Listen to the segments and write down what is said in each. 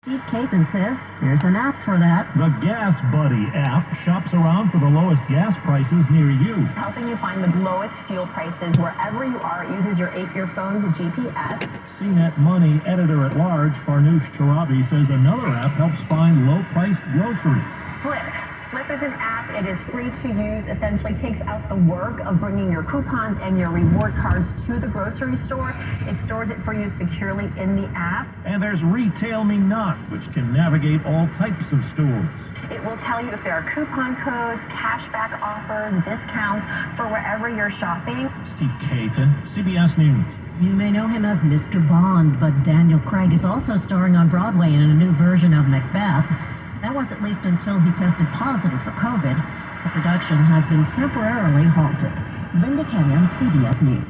Steve Capen says there's an app for that. The Gas Buddy app shops around for the lowest gas prices near you. Helping you find the lowest fuel prices wherever you are. It uses your phone's GPS. CNET Money editor-at-large Farnoosh Charabi says another app helps find low-priced groceries. Flip is an app. It is free to use. Essentially takes out the work of bringing your coupons and your reward cards to the grocery store. It stores it for you securely in the app. And there's Retail Me Not, which can navigate all types of stores. It will tell you if there are coupon codes, cashback offers, discounts for wherever you're shopping. Steve Capen, CBS News. You may know him as Mr. Bond, but Daniel Craig is also starring on Broadway in a new version of Macbeth. That was at least until he tested positive for COVID. The production has been temporarily halted. Linda Kenyon, CBS News.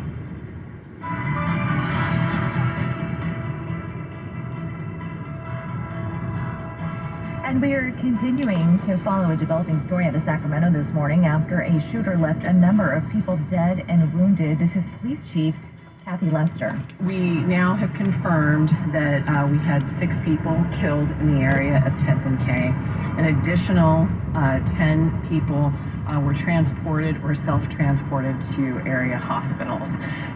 And we are continuing to follow a developing story out of Sacramento this morning after a shooter left a number of people dead and wounded. This is Police Chief Kathy Lester. We now have confirmed that we had 6 people killed in the area of 10th and K. An additional 10 people were transported or self-transported to area hospitals.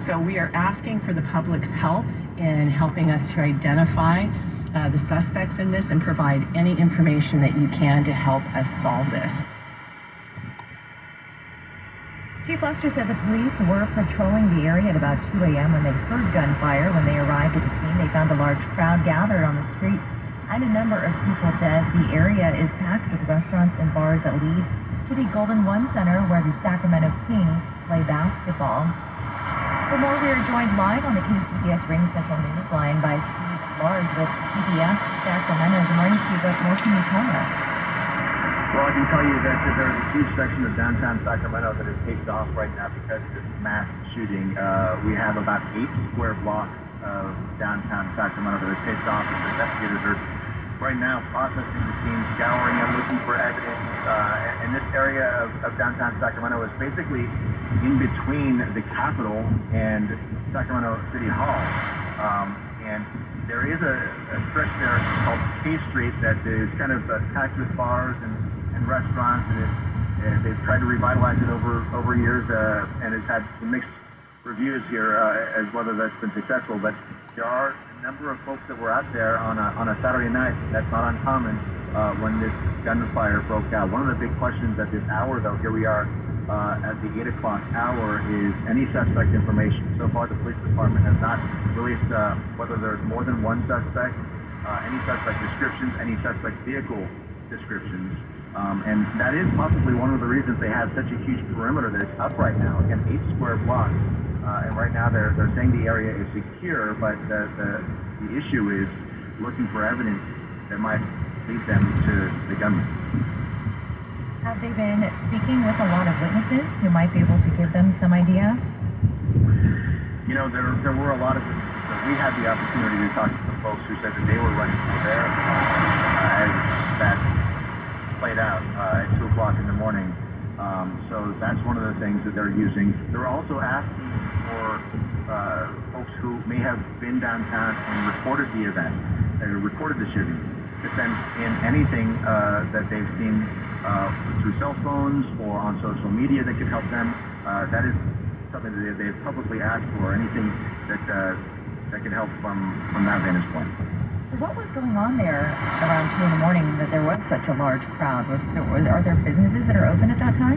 So we are asking for the public's help in helping us to identify the suspects in this and provide any information that you can to help us solve this. Chief Lester said the police were patrolling the area at about 2 a.m. when they heard gunfire. When they arrived at the scene, they found a large crowd gathered on the street and a number of people dead. The area is packed with restaurants and bars that lead to the Golden One Center where the Sacramento Kings play basketball. For more, we are joined live on the KCBS Ring Central News line by Steve Large with CBS Sacramento. Good morning, Steve. What more can you tell us? Well, I can tell you that there's a huge section of downtown Sacramento that is taped off right now because of this mass shooting. We have about 8 square blocks of downtown Sacramento that are taped off, and investigators are right now processing the scene, scouring and looking for evidence. And this area of downtown Sacramento is basically in between the Capitol and Sacramento City Hall. And there is a stretch there called K Street that is kind of packed with bars and restaurants, and they've tried to revitalize it over years, and it's had some mixed reviews here as whether that's been successful. But there are a number of folks that were out there on a Saturday night. That's not uncommon when this gunfire broke out. One of the big questions at this hour, though, here we are at the 8 o'clock hour, is any suspect information. So far, the police department has not released whether there's more than one suspect, any suspect descriptions, any suspect vehicle descriptions. And that is possibly one of the reasons they have such a huge perimeter that's up right now. Again, 8 square blocks. And right now they're saying the area is secure, but the issue is looking for evidence that might lead them to the gunman. Have they been speaking with a lot of witnesses who might be able to give them some idea? You know, there were a lot of witnesses. We had the opportunity to talk to some folks who said that they were running for their as that played out at 2 o'clock in the morning. So that's one of the things that they're using. They're also asking for folks who may have been downtown and reported the event, reported the shooting, to send in anything that they've seen through cell phones or on social media that could help them. That is something that they've publicly asked for, anything that could help from that vantage point. What was going on there around 2 in the morning that there was such a large crowd? Are there businesses that are open at that time?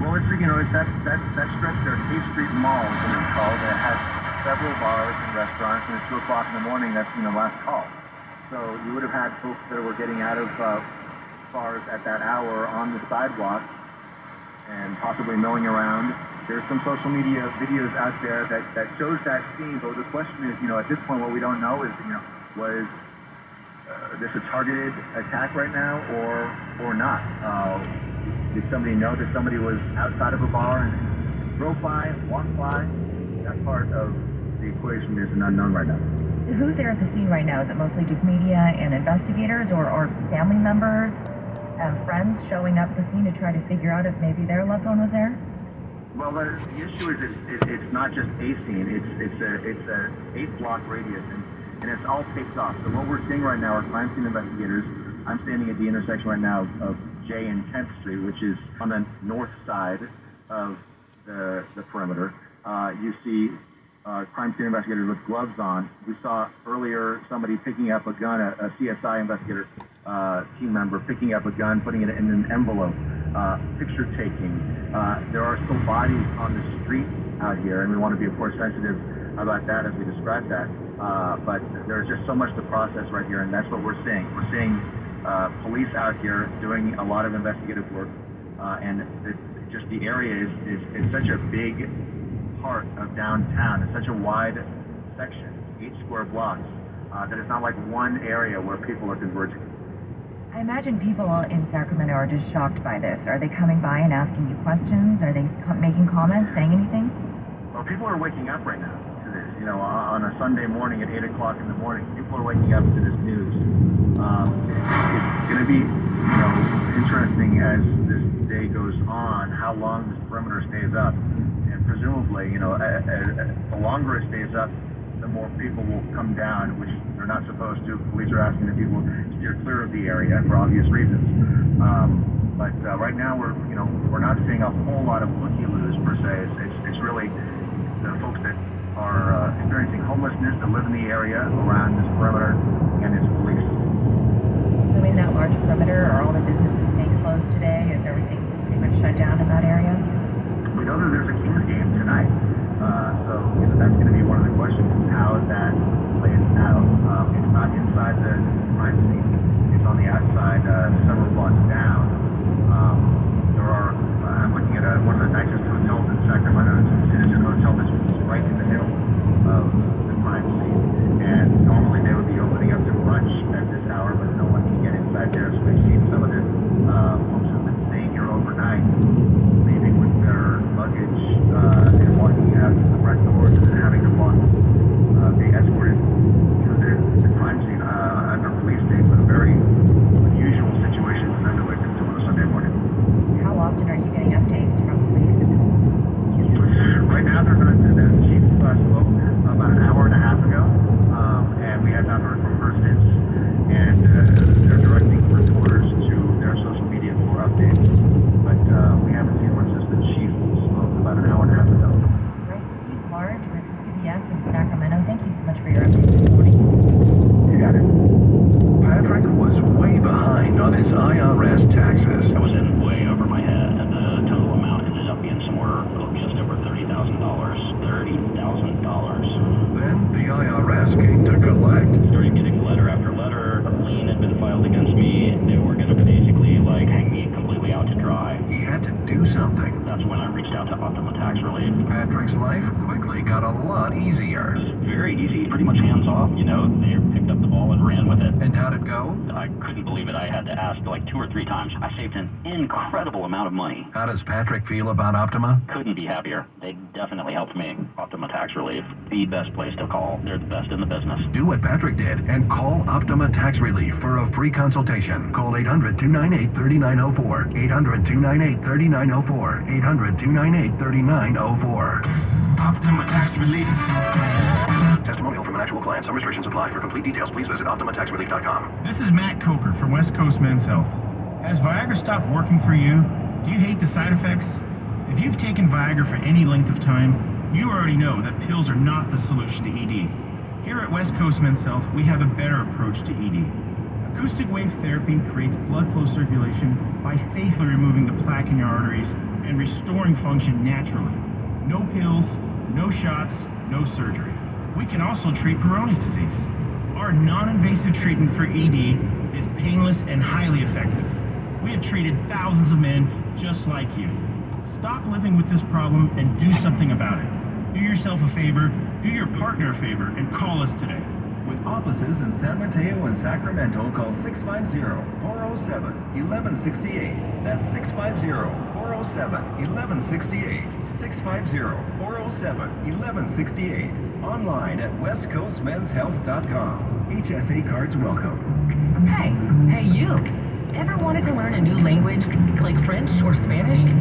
Well, it's that stretch there, K Street Mall, is what it's called. It has several bars and restaurants, and at 2 o'clock in the morning, that's last call. So you would have had folks that were getting out of bars at that hour on the sidewalk and possibly milling around. There's some social media videos out there that shows that scene, but the question is, at this point, what we don't know is, was this a targeted attack right now or not? Did somebody know that somebody was outside of a bar and drove by, walked by? That part of the equation is an unknown right now. Who's there at the scene right now? Is it mostly just media and investigators or family members and friends showing up at the scene to try to figure out if maybe their loved one was there? Well, the issue is it's not just a scene. It's a 8-block radius, and and it's all taped off. So what we're seeing right now are crime scene investigators. I'm standing at the intersection right now of J and 10th Street, which is on the north side of the perimeter. You see crime scene investigators with gloves on. We saw earlier somebody picking up a gun, a CSI investigator team member picking up a gun, putting it in an envelope, picture taking. There are still bodies on the street out here, and we want to be, of course, sensitive about that as we describe that. But there's just so much to process right here, and that's what we're seeing. We're seeing police out here doing a lot of investigative work, and just the area is such a big part of downtown. It's such a wide section, 8 square blocks, that it's not like one area where people are converging. I imagine people in Sacramento are just shocked by this. Are they coming by and asking you questions? Are they making comments, saying anything? Well, people are waking up right now to this. You know, on a Sunday morning at 8 o'clock in the morning, people are waking up to this news. It's going to be, you know, interesting as this day goes on, how long this perimeter stays up. And presumably, you know, the longer it stays up, the more people will come down, which they're not supposed to. Police are asking that people steer clear of the area for obvious reasons. But right now, we're not seeing a whole lot of looky-loos per se. It's really the folks that are experiencing homelessness that live in the area around this perimeter, and it's police. So in that large perimeter, are all the businesses staying closed today? Is everything pretty much shut down in that area? We know that there's a Kings game tonight, so that's going to be one of the questions, how that plays out. It's not inside the crime scene. It's on the outside, several blocks down. I'm looking at one of the nicest hotels in Sacramento. It's a Citizen Hotel that's right in the middle of the crime scene. And normally they would be opening up to brunch at this hour, but no one can get inside there. So we've seen some of the folks who've been staying here overnight leaving with their luggage and walking out the front doors and having to walk, being escorted through the crime scene under police state, but a very unusual situation for them to wake up to on a Sunday morning. How often are you getting updates from police? Right now, the chief spoke about an hour and a half ago, and we have not heard from her since. And they're directing reporters to their social media for updates. But we haven't seen one since the chief spoke about an hour and a half ago. Right, Steve Large with CBS in Sacramento. Thank you so much for your update this morning. You got it. Patrick was way behind on his IRS taxes. I was in way over my head, and the total amount ended up being somewhere just over $30,000. $30,000. Then the IRS came to collect. Started getting letter after letter. A lien had been filed against me. They were going to basically hang me completely out to dry. He had to do something. That's when I reached out to Optima Tax Relief. Patrick's life quickly got a lot easier. Very easy, pretty much hands off. They picked up the ball and ran with it. And how'd it go? I couldn't believe it. I had to ask 2 or 3 times. I saved an incredible amount of money. How does Patrick feel about Optima? Couldn't be happier. They definitely helped me. Optima Tax Relief, the best place to call. They're the best in the business. Do what Patrick did and call Optima Tax Relief for a free consultation. Call 800-298-3904. 800-298-3904. 800-298-3904. Optima Tax Relief. Testimonial from an actual client. Some restrictions apply. For complete details, please visit OptimaTaxRelief.com. This is Matt Coker from West Coast Men's Health. Has Viagra stopped working for you? Do you hate the side effects? If you've taken Viagra for any length of time, you already know that pills are not the solution to ED. Here at West Coast Men's Health, we have a better approach to ED. Acoustic wave therapy creates blood flow circulation by safely removing the plaque in your arteries and restoring function naturally. No pills, no shots, no surgery. We can also treat Peyronie's disease. Our non-invasive treatment for ED is painless and highly effective. We have treated thousands of men just like you. Stop living with this problem and do something about it. Do yourself a favor, do your partner a favor, and call us today. With offices in San Mateo and Sacramento, call 650-407-1168. That's 650-407-1168. 650-407-1168. Online at westcoastmenshealth.com. HSA cards welcome. Hey you. Ever wanted to learn a new language, like French or Spanish?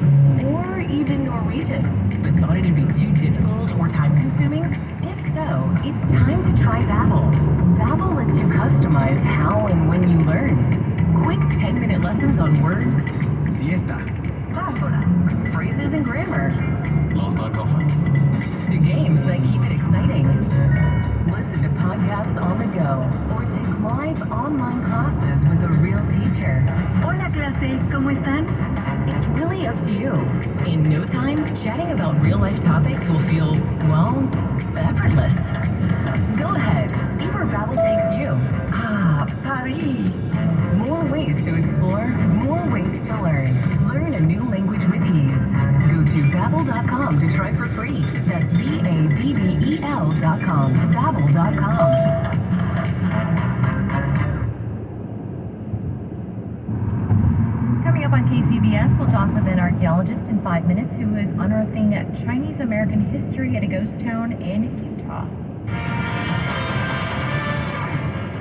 Or even Norwegian, but thought it'd be too difficult or time-consuming? If so, So, it's time to try Babbel. Babbel lets you customize how and when you learn. Quick 10-minute lessons on words, Siesta. palabras, phrases, and grammar. Los Malcofas. To games that keep it exciting. Listen to podcasts on the go or take live online classes with a real teacher. Hola clase, ¿cómo están? It's really up to you. In no time, chatting about real-life topics will feel, well, effortless. Go ahead, see where Babbel takes you. Ah, Paris. More ways to explore, more ways to learn. Learn a new language with ease. Go to Babbel.com to try for free. That's Babbel.com. Babbel.com. Coming up on KCBS, we'll talk with an archaeologist in 5 minutes who is unearthing Chinese-American history at a ghost town in Utah.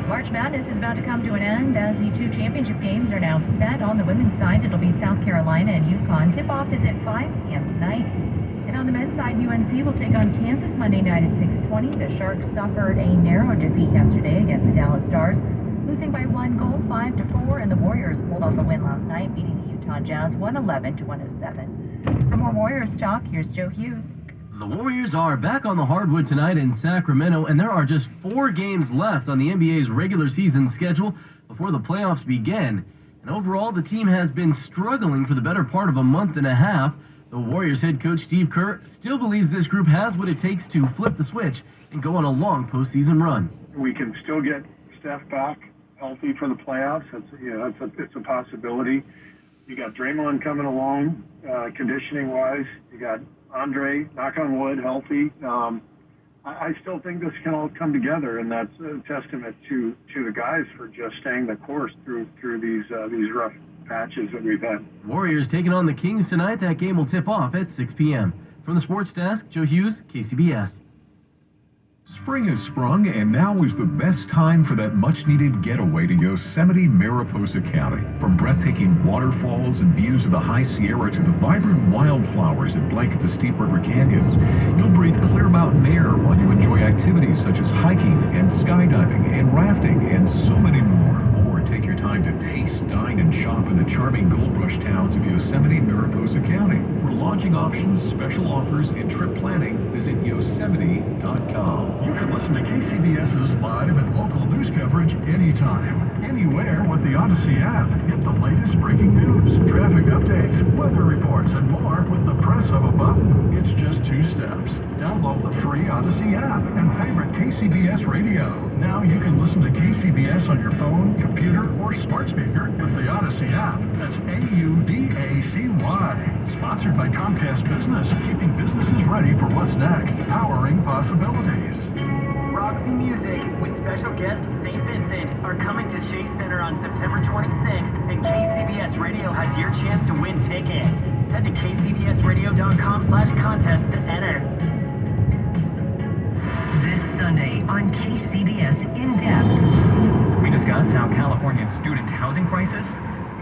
March Madness is about to come to an end as the two championship games are now set. On the women's side, it'll be South Carolina and UConn. Tip-off is at 5 p.m. tonight. And on the men's side, UNC will take on Kansas Monday night at 6:20. The Sharks suffered a narrow defeat yesterday against the Dallas Stars, losing by 1 goal, 5-4, and the Warriors pulled off a win last night, beating the Utah Jazz 111-107. For more Warriors talk, here's Joe Hughes. The Warriors are back on the hardwood tonight in Sacramento, and there are just 4 games left on the NBA's regular season schedule before the playoffs begin. And overall, the team has been struggling for the better part of a month and a half. The Warriors head coach Steve Kerr still believes this group has what it takes to flip the switch and go on a long postseason run. We can still get Steph back healthy for the playoffs. It's a possibility. You got Draymond coming along, conditioning-wise. You got Andre, knock on wood, healthy. I still think this can all come together, and that's a testament to the guys for just staying the course through these rough patches that we've had. Warriors taking on the Kings tonight. That game will tip off at 6 p.m. From the Sports Desk, Joe Hughes, KCBS. Spring has sprung, and now is the best time for that much-needed getaway to Yosemite, Mariposa County. From breathtaking waterfalls and views of the High Sierra to the vibrant wildflowers that blanket the steep river canyons, you'll breathe clear mountain air while you enjoy activities such as hiking and skydiving and rafting and so many more. Or take your time to taste, dine, and shop in the charming gold rush towns of Yosemite, Mariposa County. For lodging options, special offers, and trip planning, visit Yosemite.com. You can listen to KCBS's live and local news coverage anytime, anywhere with the Odyssey app. Get the latest breaking news, traffic updates, weather reports, and more with the press of a button. It's just 2 steps. Download the free Odyssey app and favorite KCBS radio. Now you can listen to KCBS on your phone, computer, or smart speaker with the Odyssey app. That's AUDACY. Sponsored by Comcast Business, keeping businesses ready for what's next, powering possibilities. Roxy Music with special guest St. Vincent are coming to Chase Center on September 26th, and KCBS Radio has your chance to win tickets. Head to kcbsradio.com/contest to enter. This Sunday on KCBS In Depth. We discuss how California's student housing crisis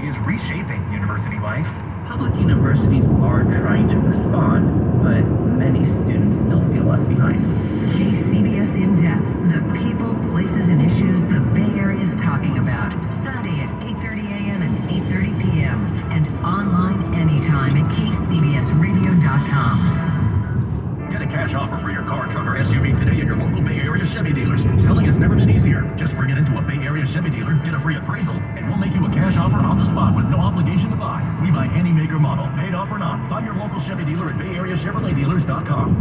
is reshaping university life. Public universities are trying to respond, but many students still feel left behind. KCBS In Depth, the people, places, and issues the Bay Area is talking about. Sunday at 8:30 a.m. and 8:30 p.m. and online anytime at kcbsradio.com. Get a cash offer for your car, truck, or SUV today at your local Bay Area Chevy dealers. Selling has never been easier. Just bring it into a Bay Area Chevy dealer, get a free appraisal, and we'll make you a cash offer on the spot with no obligation to buy. We buy any maker model, paid off or not. Find your local Chevy dealer at BayAreaChevroletDealers.com.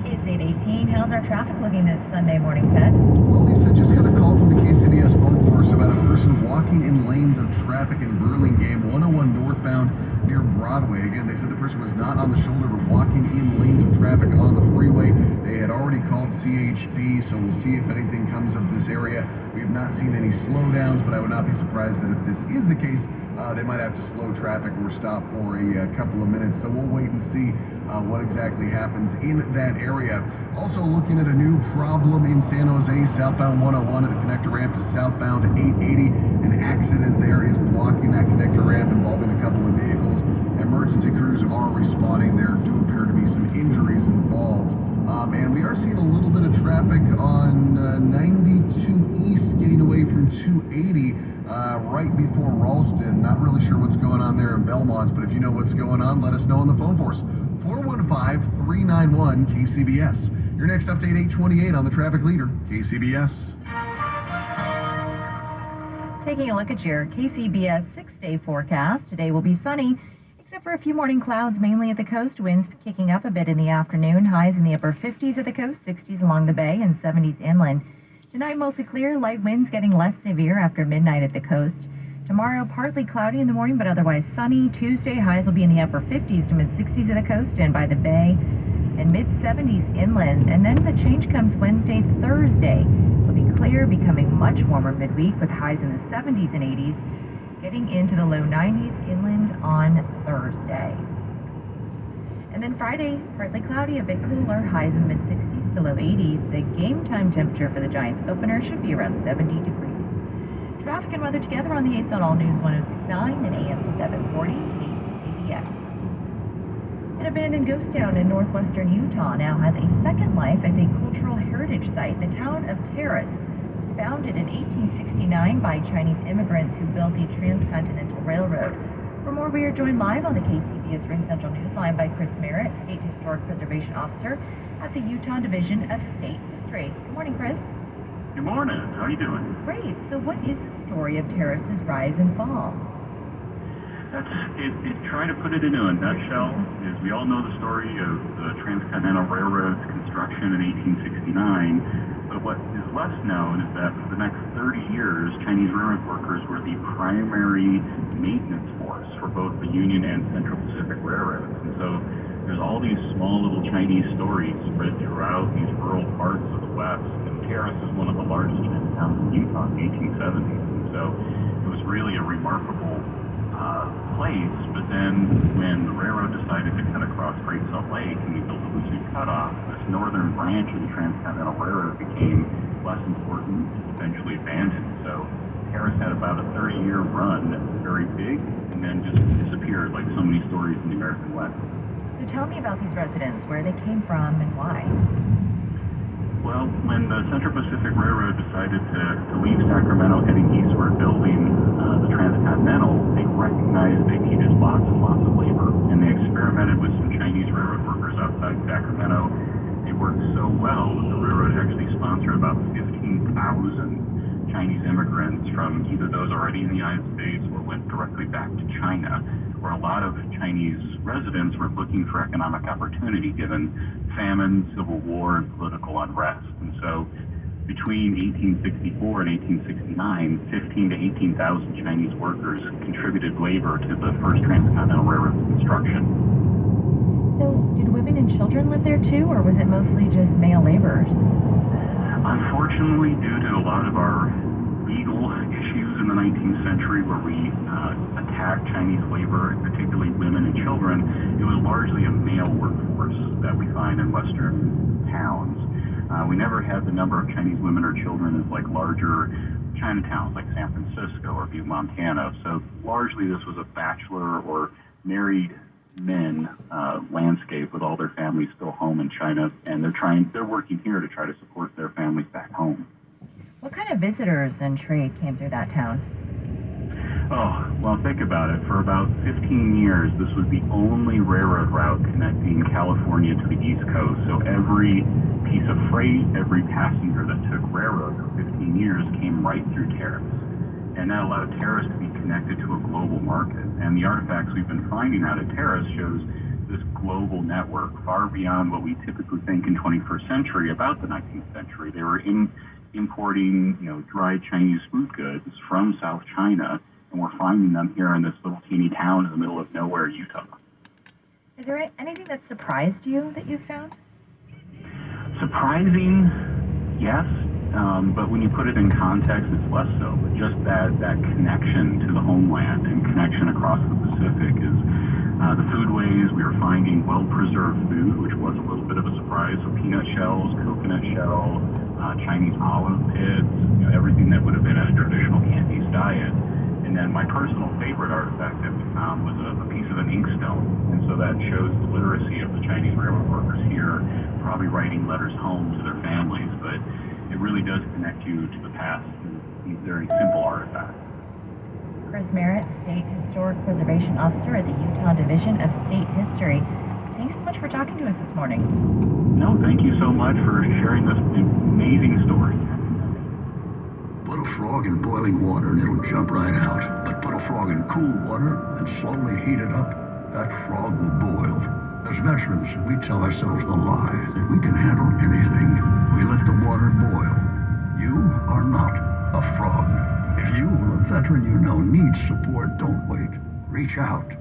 It's 8:18. How's our traffic looking this Sunday morning, Pat? Well, Lisa, just got a call from the KCBS phone force about a person walking in lanes of traffic in Burlingame, 101 northbound near Broadway. Again, they said the person was not on the shoulder, but walking in lanes of traffic on the freeway. They had already called CHP, so we'll see if anything comes of this area. We have not seen any slowdowns, but I would not be surprised that if this is the case, they might have to slow traffic or stop for a couple of minutes. So we'll wait and see what exactly happens in that area. Also looking at a new problem in San Jose, southbound 101 at the connector ramp to southbound 880. An accident there is blocking that connector ramp involving a couple of vehicles. Emergency crews are responding. There do appear to be some injuries involved. And we are seeing a little bit of traffic on 92 East getting away from 280 right before Ralston. Not really sure what's going on there in Belmont, but if you know what's going on, let us know on the phone for us. 415-391-KCBS. Your next update, 828 on the traffic leader, KCBS. Taking a look at your KCBS 6-day forecast. Today will be sunny, except for a few morning clouds, mainly at the coast. Winds kicking up a bit in the afternoon. Highs in the upper 50s at the coast, 60s along the bay, and 70s inland. Tonight, mostly clear. Light winds getting less severe after midnight at the coast. Tomorrow, partly cloudy in the morning, but otherwise sunny. Tuesday, highs will be in the upper 50s to mid-60s at the coast and by the bay, and mid-70s inland. And then the change comes Wednesday, Thursday. It'll be clear, becoming much warmer midweek with highs in the 70s and 80s, getting into the low 90s inland on Thursday. And then Friday, partly cloudy, a bit cooler, highs in the mid-60s to low 80s. The game time temperature for the Giants opener should be around 70 degrees. Traffic and weather together on the 8th on All News 106.9 and AM 740 KCBS. An abandoned ghost town in northwestern Utah now has a second life as a cultural heritage site. The town of Terrace was founded in 1869 by Chinese immigrants who built the Transcontinental Railroad. For more, we are joined live on the KCBS Ring Central News Line by Chris Merritt, State Historic Preservation Officer at the Utah Division of State History. Good morning, Chris. Good morning. How are you doing? Great. So what is the story of Terrace's rise and fall? Trying to put it into a nutshell is we all know the story of the Transcontinental Railroad's construction in 1869, but what is less known is that for the next 30 years, Chinese railroad workers were the primary maintenance force for both the Union and Central Pacific Railroads. And so there's all these small little Chinese stories spread throughout these rural parts of the West. Terrace is one of the largest Chinese towns in Utah in the 1870s, and so it was really a remarkable place. But then when the railroad decided to cut across Great Salt Lake and we built the Hoosier Cutoff, this northern branch of the Transcontinental Railroad became less important, eventually abandoned. So Terrace had about a 30-year run that was very big and then just disappeared like so many stories in the American West. So tell me about these residents, where they came from and why. Well, when the Central Pacific Railroad decided to leave Sacramento heading eastward building the Transcontinental, they recognized they needed lots and lots of labor. And they experimented with some Chinese railroad workers outside Sacramento. They worked so well that the railroad actually sponsored about 15,000 Chinese immigrants from either those already in the United States or went directly back to China, where a lot of Chinese residents were looking for economic opportunity given famine, civil war, and political unrest. And so between 1864 and 1869, 15 to 18,000 Chinese workers contributed labor to the first Transcontinental Railroad's construction. So did women and children live there too, or was it mostly just male laborers? Unfortunately, due to a lot of our legal issues in the 19th century where we attacked Chinese labor, particularly women and children, it was largely a male workforce that we find in western towns. We never had the number of Chinese women or children as like larger Chinatowns like San Francisco or Butte, Montana. So largely this was a bachelor or married men landscape with all their families still home in China, and they're working here to try to support their families back home. What kind of visitors and trade came through that town? Oh, well, think about it. For about 15 years, this was the only railroad route connecting California to the East Coast. So every piece of freight, every passenger that took railroad for 15 years came right through Terrace. And that allowed Terrace to be connected to a global market. And the artifacts we've been finding out at Terrace shows this global network far beyond what we typically think in 21st century about the 19th century. They were importing, dry Chinese food goods from South China, and we're finding them here in this little teeny town in the middle of nowhere, Utah. Is there anything that surprised you that you found? Surprising, yes. but when you put it in context, it's less so. But just that connection to the homeland and connection across the Pacific is the foodways. We are finding well-preserved food, which was a little bit of a surprise. So peanut shells, coconut shell, Chinese olive pits, everything that would have been a traditional Cantonese diet. And then my personal favorite artifact that we found was a piece of an inkstone. And so that shows the literacy of the Chinese railroad workers here, probably writing letters home to their families. But it really does connect you to the past through these very simple artifacts. Chris Merritt, State Historic Preservation Officer at the Utah Division of State History. Thanks so much for talking to us this morning. No, thank you so much for sharing this amazing story. Put a frog in boiling water and it'll jump right out. But put a frog in cool water and slowly heat it up, that frog will boil. As veterans, we tell ourselves the lie that we can handle anything. We let the water boil. You are not a frog. If you or a veteran you know needs support, don't wait. Reach out.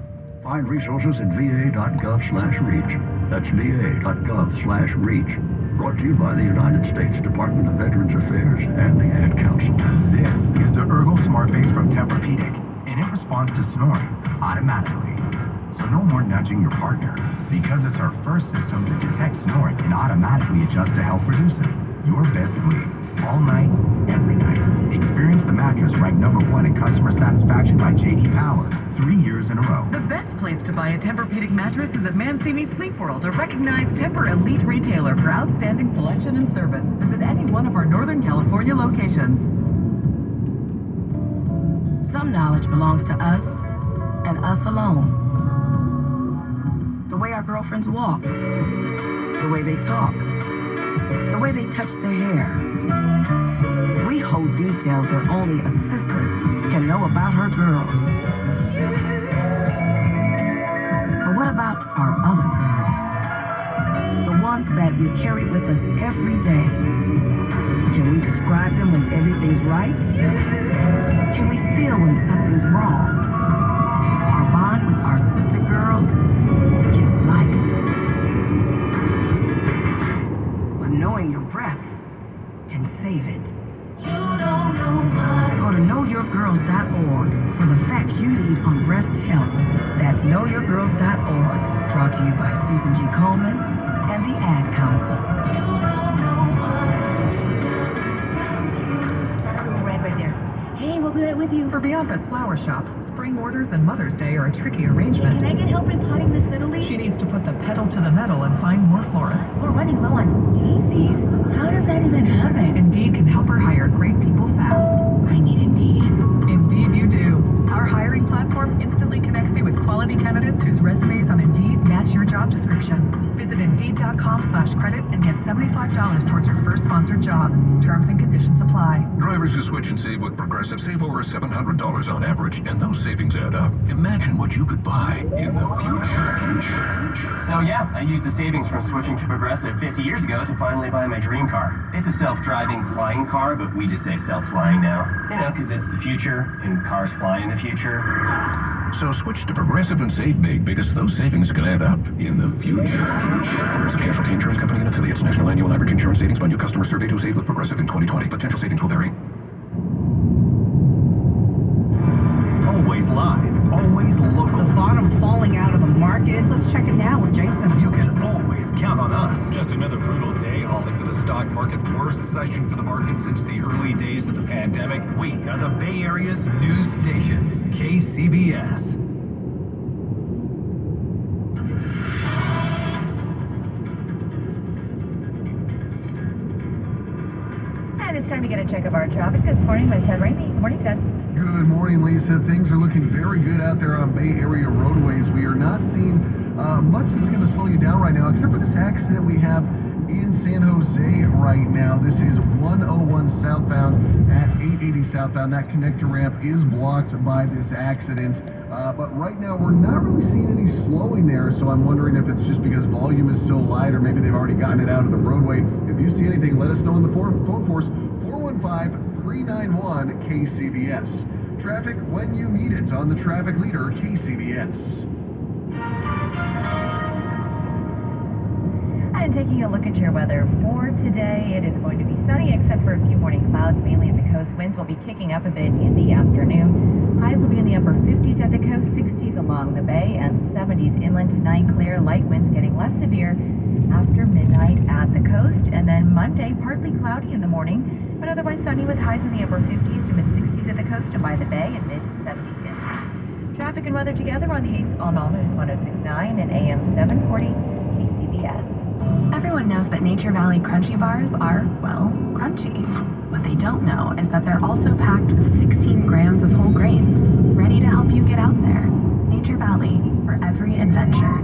Find resources at va.gov/reach. That's va.gov/reach. Brought to you by the United States Department of Veterans Affairs and the Ad Council. This is the Ergo Smart Base from Tempur-Pedic, and it responds to snoring automatically. So no more nudging your partner, because it's our first system that detects snoring and automatically adjusts to help reduce it. Your best sleep, all night, every night. Experience the mattress ranked #1 in customer satisfaction by J.D. Power 3 years in a row. The best place to buy a Tempur-Pedic mattress is at Mancini Sleep World, a recognized Tempur elite retailer for outstanding selection and service. Visit any one of our Northern California locations. Some knowledge belongs to us and us alone. The way our girlfriends walk, the way they talk, the way they touch their hair. We hold details that only a sister can know about her girls. But what about our other girls? The ones that we carry with us every day. Can we describe them when everything's right? Can we feel when something's wrong? Our bond with our sister girls is life. But knowing your breath can save it. Go to knowyourgirls.org for the facts you need on breast health. That's knowyourgirls.org. Brought to you by Susan G. Coleman and the Ad Council. Right there. Hey, we'll do it with you. For Bianca's Flower Shop, spring orders and Mother's Day are a tricky arrangement. Can I get help in potting this little leaf? She needs to put the pedal to the metal and find more florists. We're running low on daisies. How does that even happen? Indeed can help her hire great people fast. I need Indeed. Indeed you do. Our hiring platform instantly connects you with quality candidates whose resumes on Indeed match your job description. Visit Indeed.com/credit and get $75 towards your first sponsored job. Terms and conditions apply. Drivers who switch and save with Progressive save over $700 on average, and those savings add up. Imagine what you could buy in the future. So yeah, I used the savings from switching to Progressive 50 years ago to finally buy my dream car. It's a self-driving flying car, but we just say self-flying now. You know, because it's the future, and cars fly in the future. So switch to Progressive and save big, because those savings can add up in the future. Progressive Casualty Insurance Company and affiliates. National annual average insurance savings by new customer survey to save with Progressive in 2020. Potential savings will vary. Always live, always local. The bottom falling out of the market. Let's check it now with Jason. You can always count on us. Just another brutal day hauling for the stock market. Worst session for the market since the early days of the pandemic. We are the Bay Area's news station, KCBS. And it's time to get a check of our traffic this morning by Ted Ramey. Good morning, Ted. Good morning, Lisa. Things are looking very good out there on Bay Area roadways. We are not seeing much that's going to slow you down right now, except for this accident we have in San Jose right now. This is 101 southbound at 880 southbound. That connector ramp is blocked by this accident. But right now, we're not really seeing any slowing there, so I'm wondering if it's just because volume is so light, or maybe they've already gotten it out of the roadway. If you see anything, let us know in the phone force, 415-391-KCBS. Traffic when you need it on the traffic leader, KCBS. And taking a look at your weather for today, it is going to be sunny except for a few morning clouds mainly at the coast. Winds will be kicking up a bit in the afternoon. Highs will be in the upper 50s at the coast, 60s along the bay, and 70s inland tonight. Clear, light winds getting less severe after midnight at the coast. And then Monday, partly cloudy in the morning, but otherwise sunny with highs in the upper 50s to mid-60s at the coast and by the bay, and mid-70s inland. Traffic and weather together on the on All News 106.9 and AM 740 KCBS. Everyone knows that Nature Valley crunchy bars are, well, crunchy. What they don't know is that they're also packed with 16 grams of whole grains, ready to help you get out there. Nature Valley, for every adventure.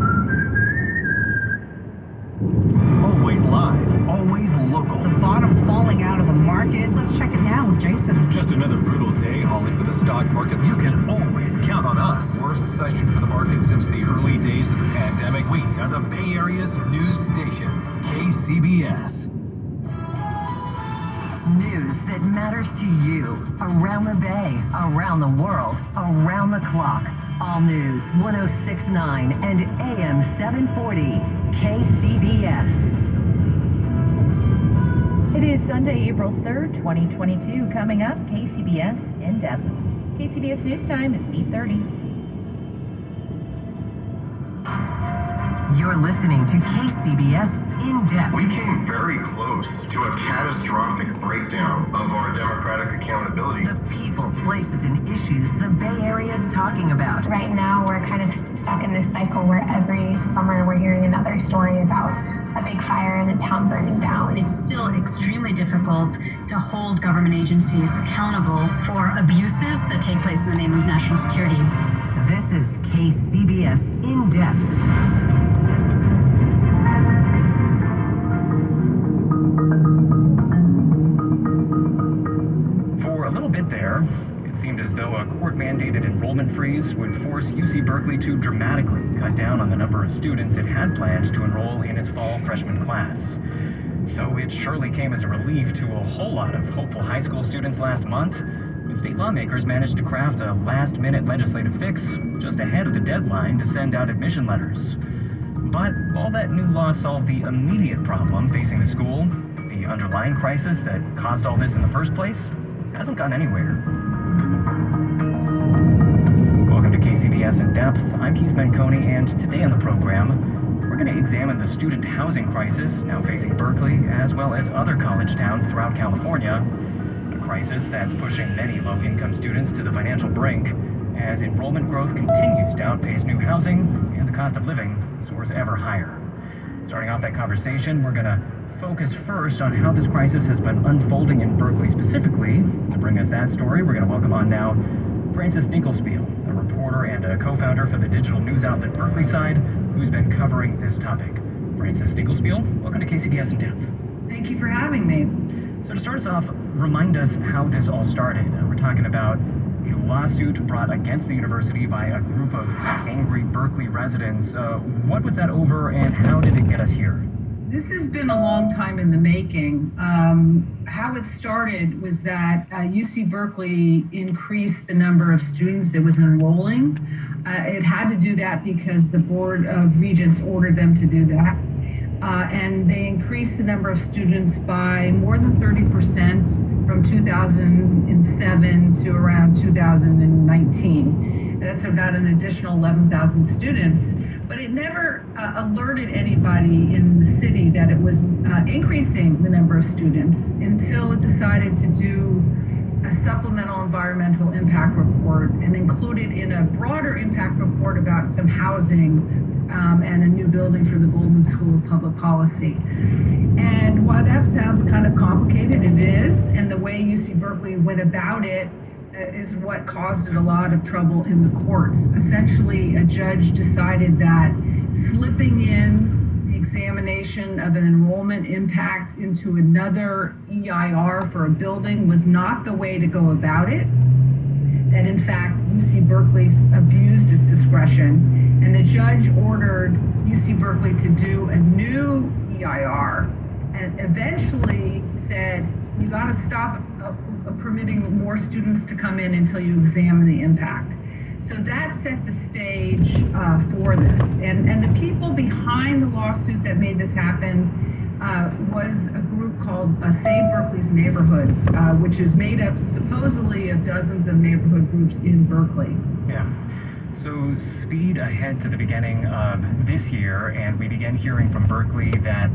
Always live, always local. The bottom falling out of the market. Let's check it now with Jason. Just another brutal day hauling for the stock market. You can always count on us. Worst session for the market since the early days of the pandemic. We are the Bay Area's news station, KCBS. News that matters to you. Around the Bay, around the world, around the clock. All News 106.9 and AM 740 KCBS. It is Sunday, April 3rd, 2022. Coming up, KCBS In Depth. KCBS News Time is 8:30. You're listening to KCBS In Depth. We came very close to a catastrophic breakdown of our democratic accountability. The people, places, and issues the Bay Area is talking about. Right now, we're kind of stuck in this cycle where every summer we're hearing another story about a big fire in a town burning down. It's still extremely difficult to hold government agencies accountable for abuses that take place in the name of national security. This is KCBS In Depth. For a little bit there, it seemed as though a court-mandated enrollment freeze would force UC Berkeley to dramatically cut down on the number of students it had planned to enroll in its fall freshman class. So it surely came as a relief to a whole lot of hopeful high school students last month, when state lawmakers managed to craft a last-minute legislative fix just ahead of the deadline to send out admission letters. But while that new law solved the immediate problem facing the school, the underlying crisis that caused all this in the first place hasn't gone anywhere. Welcome to KCBS In Depth. I'm Keith Menconi, and today on the program, we're going to examine the student housing crisis now facing Berkeley, as well as other college towns throughout California. A crisis that's pushing many low-income students to the financial brink as enrollment growth continues to outpace new housing and the cost of living soars ever higher. Starting off that conversation, we're going to focus first on how this crisis has been unfolding in Berkeley specifically. To bring us that story, we're going to welcome on now Frances Dinkelspiel, a reporter and a co-founder for the digital news outlet Berkeley Side, who's been covering this topic. Frances Dinkelspiel, welcome to KCBS In Depth. Thank you for having me. So to start us off, remind us how this all started. We're talking about a lawsuit brought against the university by a group of angry Berkeley residents. What was that over, and how did it get us here? This has been a long time in the making. How it started was that UC Berkeley increased the number of students it was enrolling. It had to do that because the Board of Regents ordered them to do that. And they increased the number of students by more than 30% from 2007 to around 2019. That's about an additional 11,000 students. But it never alerted anybody in the city that it was increasing the number of students until it decided to do a supplemental environmental impact report and included in a broader impact report about some housing and a new building for the Goldman School of Public Policy. And while that sounds kind of complicated, it is, and the way UC Berkeley went about it is what caused it a lot of trouble in the courts. Essentially, a judge decided that slipping in the examination of an enrollment impact into another EIR for a building was not the way to go about it. That in fact, UC Berkeley abused its discretion, and the judge ordered UC Berkeley to do a new EIR, and eventually said, you got to stop permitting more students to come in until you examine the impact. So that set the stage for this. And the people behind the lawsuit that made this happen was a group called Save Berkeley's Neighborhood. neighborhoods, which is made up supposedly of dozens of neighborhood groups in Berkeley. Yeah. So speed ahead to the beginning of this year, and we began hearing from Berkeley that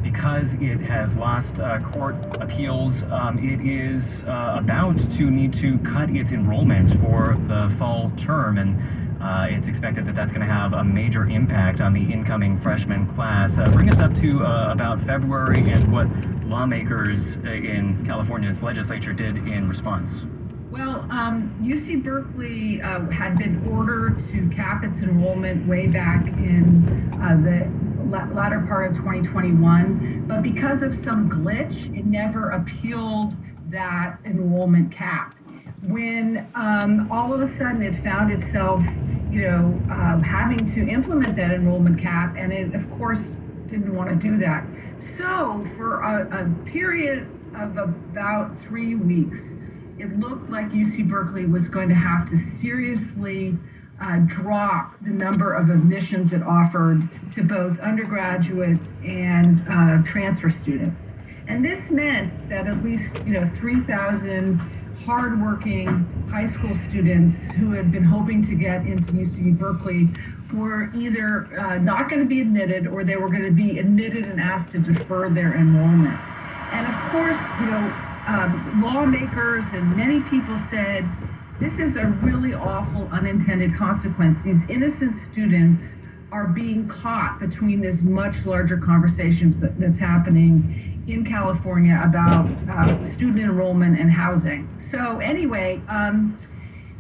because it has lost court appeals, it is about to need to cut its enrollment for the fall term, and it's expected that that's going to have a major impact on the incoming freshman class. Bring us up to about February and what lawmakers in California's legislature did in response. Well, UC Berkeley had been ordered to cap its enrollment way back in the latter part of 2021, but because of some glitch, it never appealed that enrollment cap. When all of a sudden it found itself, having to implement that enrollment cap, and it, of course, didn't want to do that. So for a period of about 3 weeks, it looked like UC Berkeley was going to have to seriously drop the number of admissions it offered to both undergraduates and transfer students. And this meant that at least 3,000 hardworking high school students who had been hoping to get into UC Berkeley were either not going to be admitted, or they were going to be admitted and asked to defer their enrollment. And of course, lawmakers and many people said, this is a really awful unintended consequence. These innocent students are being caught between this much larger conversation that's happening in California about student enrollment and housing. So anyway,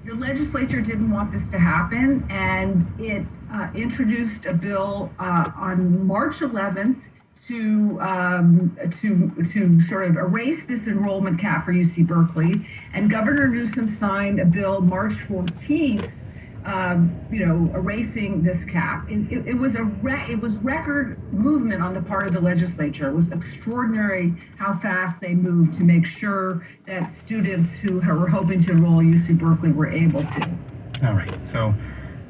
the legislature didn't want this to happen, and it introduced a bill on March 11th to sort of erase this enrollment cap for UC Berkeley, and Governor Newsom signed a bill March 14th, erasing this cap. It was record movement on the part of the legislature. It was extraordinary how fast they moved to make sure that students who were hoping to enroll at UC Berkeley were able to. All right, so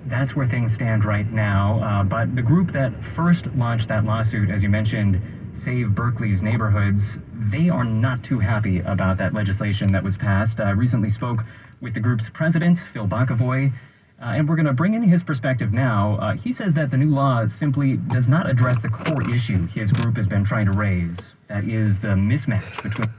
that's where things stand right now. But the group that first launched that lawsuit, as you mentioned, Save Berkeley's Neighborhoods, they are not too happy about that legislation that was passed. Recently spoke with the group's president, Phil Bakavoy, and we're going to bring in his perspective now. He says that the new law simply does not address the core issue his group has been trying to raise. That is the mismatch between